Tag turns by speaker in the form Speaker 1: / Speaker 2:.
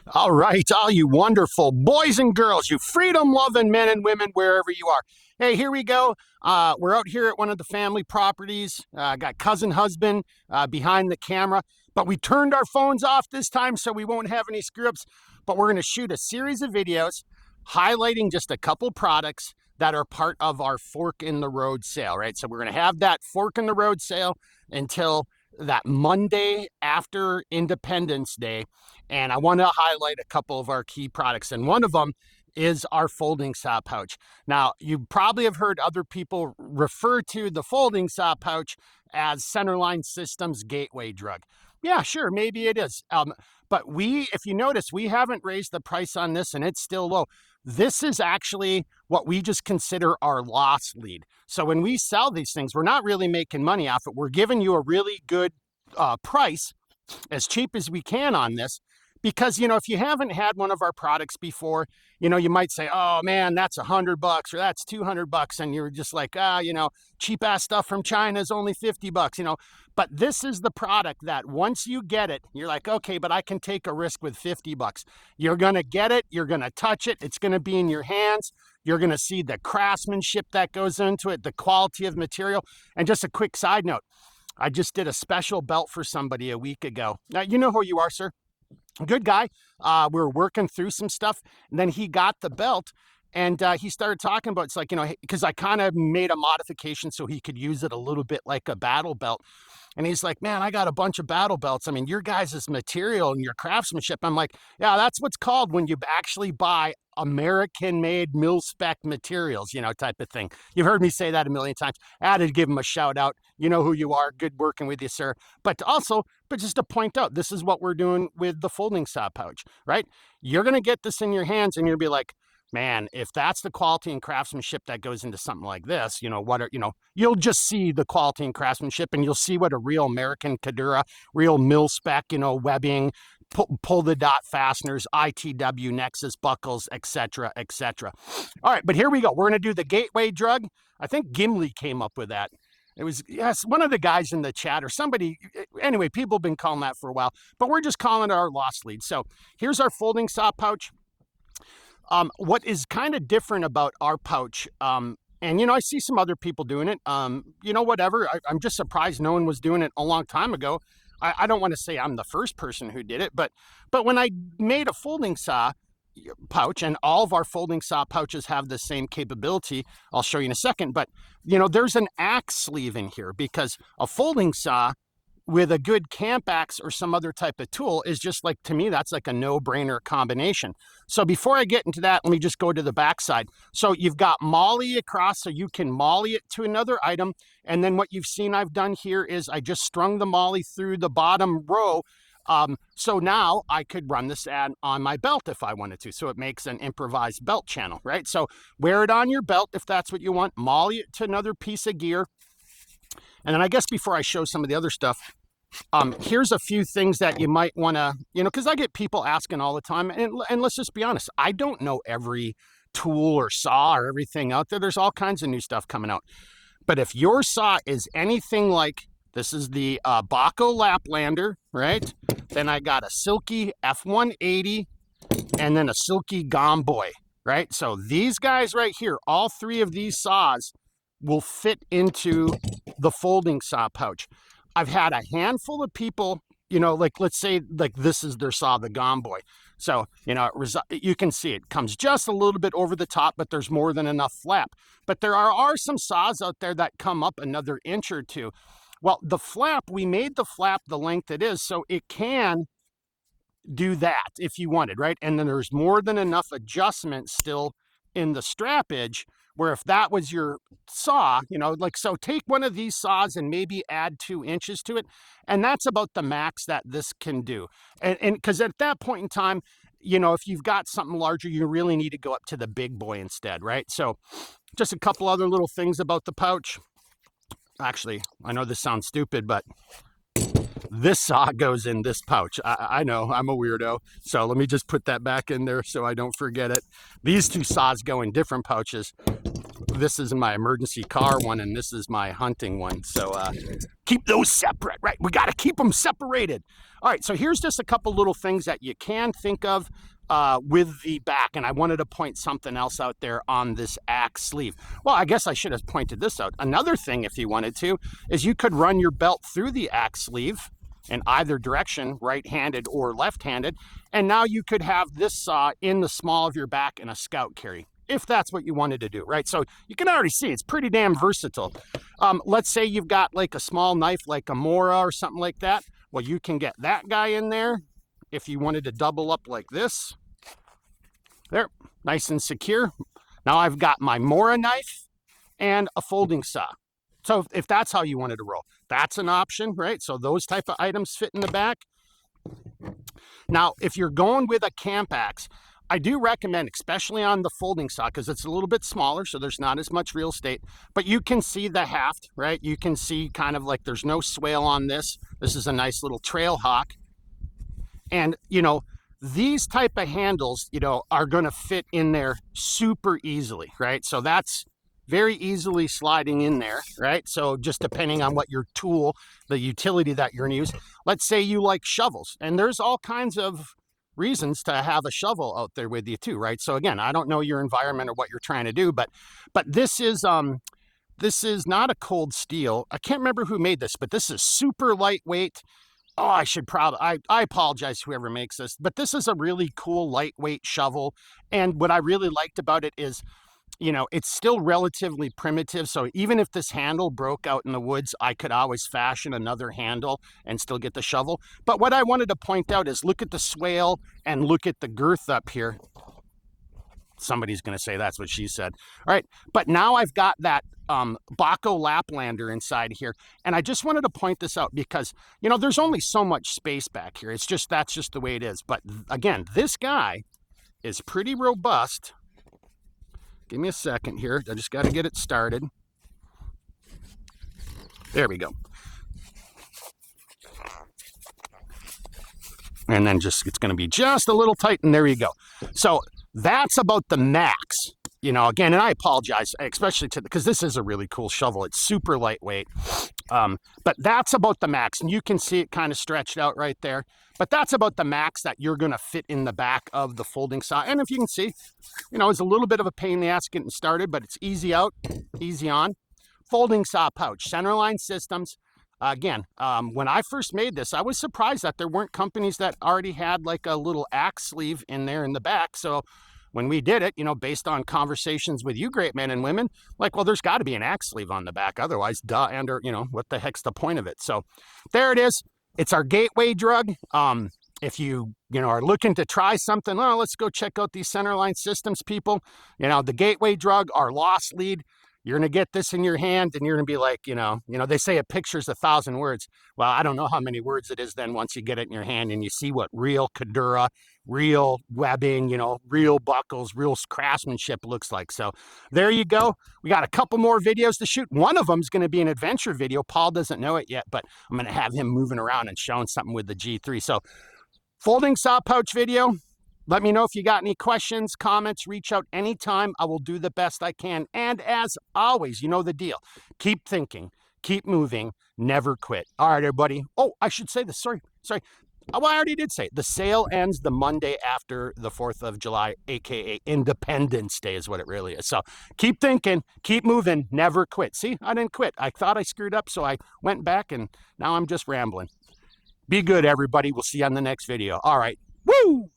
Speaker 1: All right, all you wonderful boys and girls, you freedom-loving men and women, wherever you are. Hey, here we go. We're out here at one of the family properties. Got cousin husband behind the camera, but we turned our phones off this time so we won't have any screw-ups. But we're going to shoot a series of videos highlighting just a couple products that are part of our Fork in the Road sale, right? So we're going to have that Fork in the Road sale until that Monday after Independence Day. And I want to highlight a couple of our key products. And one of them is our folding saw pouch. Now, you probably have heard other people refer to the folding saw pouch as Centerline Systems gateway drug. Yeah, sure, maybe it is. But if you notice, we haven't raised the price on this and it's still low. This is actually what we just consider our loss lead. So when we sell these things, we're not really making money off it. We're giving you a really good price, as cheap as we can on this. Because, if you haven't had one of our products before, you might say, oh man, that's $100 or that's $200. And you're just like, cheap ass stuff from China is only $50, But this is the product that once you get it, you're like, okay, but I can take a risk with $50. You're going to get it. You're going to touch it. It's going to be in your hands. You're going to see the craftsmanship that goes into it, the quality of material. And just a quick side note, I just did a special belt for somebody a week ago. Now, you know who you are, sir. Good guy. We were working through some stuff, and then he got the belt, and he started talking about, it's like, because I kind of made a modification so he could use it a little bit like a battle belt. And he's like, man, I got a bunch of battle belts. I mean, your guys' material and your craftsmanship. I'm like, yeah, that's what's called when you actually buy American-made mil-spec materials, type of thing. You've heard me say that a million times. I had to give him a shout out. You know who you are. Good working with you, sir. But just to point out, this is what we're doing with the folding saw pouch, right? You're going to get this in your hands and you're going to be like, man, if that's the quality and craftsmanship that goes into something like this, you'll just see the quality and craftsmanship, and you'll see what a real American Kadura, real mil-spec, webbing, pull the dot fasteners, ITW, Nexus buckles, etc., etc. All right, but here we go. We're going to do the gateway drug. I think Gimli came up with that. It was, yes, one of the guys in the chat or somebody. Anyway, people have been calling that for a while, but we're just calling it our loss lead. So here's our folding saw pouch. What is kind of different about our pouch, and I see some other people doing it, whatever. I'm just surprised no one was doing it a long time ago. I don't want to say I'm the first person who did it, but when I made a folding saw pouch, and all of our folding saw pouches have the same capability, I'll show you in a second, but there's an axe sleeve in here, because a folding saw with a good camp axe or some other type of tool is just like, to me, that's like a no-brainer combination. So before I get into that, let me just go to the back side. So you've got molly across, so you can molly it to another item. And then what you've seen I've done here is I just strung the molly through the bottom row. So now I could run this ad on my belt if I wanted to. So it makes an improvised belt channel, right? So wear it on your belt if that's what you want. Molly it to another piece of gear. And then I guess before I show some of the other stuff, here's a few things that you might want to, because I get people asking all the time, and let's just be honest, I don't know every tool or saw or everything out there. There's all kinds of new stuff coming out. But if your saw is anything like, this is the Baco Laplander, right? Then I got a Silky F180 and then a Silky Gomboy, right? So these guys right here, all three of these saws will fit into the folding saw pouch. I've had a handful of people, like, let's say, like, this is their saw, the Gomboy. So, you can see it comes just a little bit over the top, but there's more than enough flap. But there are some saws out there that come up another inch or two. Well, the flap, we made the flap the length it is, so it can do that if you wanted, right? And then there's more than enough adjustment still in the strappage, where if that was your saw, so take one of these saws and maybe add 2 inches to it. And that's about the max that this can do. And because at that point in time, if you've got something larger, you really need to go up to the big boy instead, right? So just a couple other little things about the pouch. Actually, I know this sounds stupid, but this saw goes in this pouch. I know, I'm a weirdo. So let me just put that back in there so I don't forget it. These two saws go in different pouches. this is my emergency car one, and this is my hunting one. So keep those separate, right? We got to keep them separated. All right, so here's just a couple little things that you can think of with the back, and I wanted to point something else out there on this axe sleeve. Well, I guess I should have pointed this out. Another thing, if you wanted to, is you could run your belt through the axe sleeve in either direction, right-handed or left-handed, and now you could have this saw in the small of your back in a scout carry, if that's what you wanted to do, right? So you can already see it's pretty damn versatile. Let's say you've got like a small knife like a Mora or something like that. Well, you can get that guy in there if you wanted to double up like this. There, nice and secure. Now I've got my Mora knife and a folding saw. So if that's how you wanted to roll, that's an option, right? So those type of items fit in the back. Now, if you're going with a camp axe, I do recommend, especially on the folding saw, because it's a little bit smaller, so there's not as much real estate, but you can see the haft, right? You can see kind of like there's no swale on this. This is a nice little trail hawk. And, you know, these type of handles, you know, are going to fit in there super easily, right? So that's very easily sliding in there, right? So just depending on what your tool, the utility that you're going to use. Let's say you like shovels, and there's all kinds of reasons to have a shovel out there with you too, right? So again, I don't know your environment or what you're trying to do, but this is not a cold steel. I can't remember who made this, but this is super lightweight. Oh, I should probably, I apologize whoever makes this, but this is a really cool lightweight shovel. And what I really liked about it is, you know, it's still relatively primitive. So even if this handle broke out in the woods, I could always fashion another handle and still get the shovel. But what I wanted to point out is look at the swale and look at the girth up here. Somebody's going to say that's what she said. All right. But now I've got that Baco Laplander inside here. And I just wanted to point this out because, you know, there's only so much space back here. It's just, that's just the way it is. But again, this guy is pretty robust. Give me a second here. I just got to get it started. There we go. And then just, it's going to be just a little tight, and there you go. So that's about the max. You know, again, and I apologize, especially to, because this is a really cool shovel. It's super lightweight. But that's about the max. And you can see it kind of stretched out right there. But that's about the max that you're going to fit in the back of the folding saw. And if you can see, you know, it's a little bit of a pain in the ass getting started, but it's easy out, easy on. Folding saw pouch, Centerline Systems. Again, when I first made this, I was surprised that there weren't companies that already had like a little axe sleeve in there in the back. So when we did it, you know, based on conversations with you great men and women, like, well, there's got to be an axe sleeve on the back. Otherwise, duh, and, or, you know, what the heck's the point of it? So there it is. It's our gateway drug. If you know, are looking to try something, well, let's go check out these Centerline Systems people. You know, the gateway drug, our loss lead. You're going to get this in your hand and you're going to be like, you know, they say a picture's 1,000 words. Well, I don't know how many words it is then once you get it in your hand and you see what real Kadura, real webbing, you know, real buckles, real craftsmanship looks like. So there you go. We got a couple more videos to shoot. One of them is going to be an adventure video. Paul doesn't know it yet, but I'm going to have him moving around and showing something with the G3. So folding saw pouch video. Let me know if you got any questions, comments, reach out anytime. I will do the best I can. And as always, you know the deal. Keep thinking, keep moving, never quit. All right, everybody. Oh, I should say this. Sorry. Oh, I already did say it. The sale ends the Monday after the 4th of July, aka Independence Day is what it really is. So keep thinking, keep moving, never quit. See, I didn't quit. I thought I screwed up, so I went back and now I'm just rambling. Be good, everybody. We'll see you on the next video. All right. Woo!